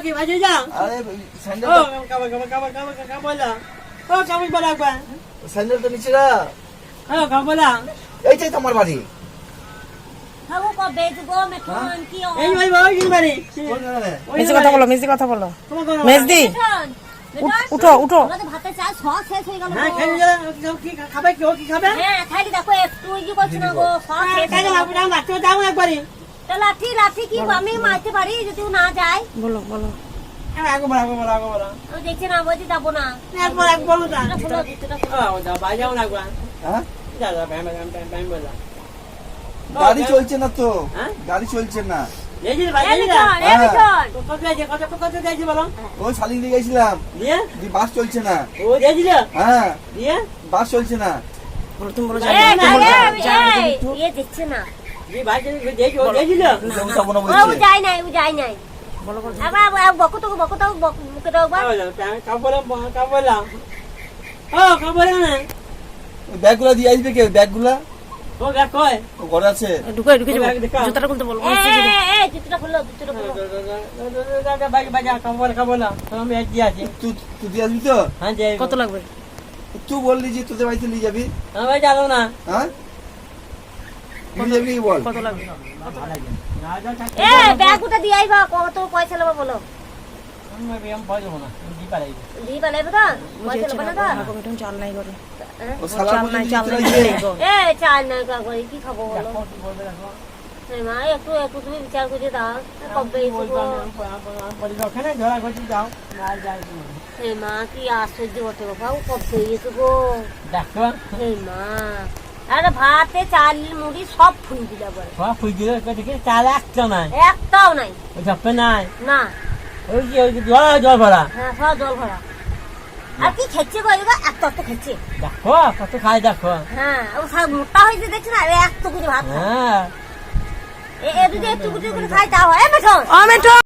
কি বাজে যা আরে স্যান্ডেল ও কাবলা ও কাবল বলা কো স্যান্ডেল তো নিচে না। ও কাবলা এইটাই তো আমার বাড়ি। হাগো কবে গো মেথন কি ও এই ভাই ভাই কি বাড়ি কোন জায়গায়? মেজি কথা বলো তোমার কোন মেজদি উঠো আমাদের ভাতে চাল সব শেষ হয়ে গেল হ্যাঁ খেয়ে যা কি খাবে কি খাবে হ্যাঁ খালি দেখো একটু ইজি করছ না গো সব শেষ কাজে লাগবে না মাত্র দাও একবারই তো লাঠি কি আমি মারতে পারি যদি না যায় বলো আগে বলা ও দেখছ না বলছি যাবো না একবার বলো না ফুলো দিতে ও যা বাজাও না একবার হ্যাঁ যা ব্যাম বলা গাড়ি চলছে না তো। হ্যাঁ? গাড়ি চলছে না। এই যে ভাই এই এই মিঠন এই মিঠন কত দিয়েছি বলো ওই শালিক দিয়ে গেছিলাম। দিয়ে দি বাস চলছে না। ও দিয়েছিল হ্যাঁ দিয়ে বাস চলছে না। তুমি বলো এ দেখছ না জি ভাই দিয়েছি ও দিয়েছিল জমি যাবো না ও বলছে। যায় নাই বলো আবার বকতো মুখে দাও বা কাবলা ও কাবলা না ব্যাগগুলা দিয়ে আসবে কে? ব্যাগগুলা ও গা কয় ও ঘরে আছে। ঢুকে জুতাটা খুলতে বলো এই জুতোটা খুলো ভাই কাবলা আমি এক দিয়ে আছি তুই দিয়ে আসবি তো? হ্যাঁ যাই কত লাগবে তুই বললি যে তোদের বাড়িতে নিয়ে যাবি। আমি যাবো না হ্যাঁ নিয়ে যাবি কি বল? কত লাগবে এ ব্যাগটা দিয়ে আইবা কত পয়সা লবা বলো দি পালাইবে তো পয়সা লবা না তো মিঠুন চাল নাই করে ও শালা বলে চাল চলে নাই গিয়ে এ চাল না কা করে কি খাবো বলো এই মা একটু তুমি বিচার করে দাও কবে এই মা কি আশ্চর্য হতে বাবা কবে এসে গো দেখো এই মা আরে ভাতে চাল মুড়ি সব ফুল দিলা বলে চাল একটা নাই একটাও নাই ওই চাপে নাই না ওই যে জল ভরা হ্যাঁ সব জল ভরা আর কি খেচ্ছে গো এগুলো এত খেচ্ছে দেখো কত খাই দেখো হ্যাঁ ও সব মোটা হয়েছে দেখছি না এত করে ভাত খায়। হ্যাঁ এ যদি একটু করে খাই তা হয় মেঠন ও মিঠুন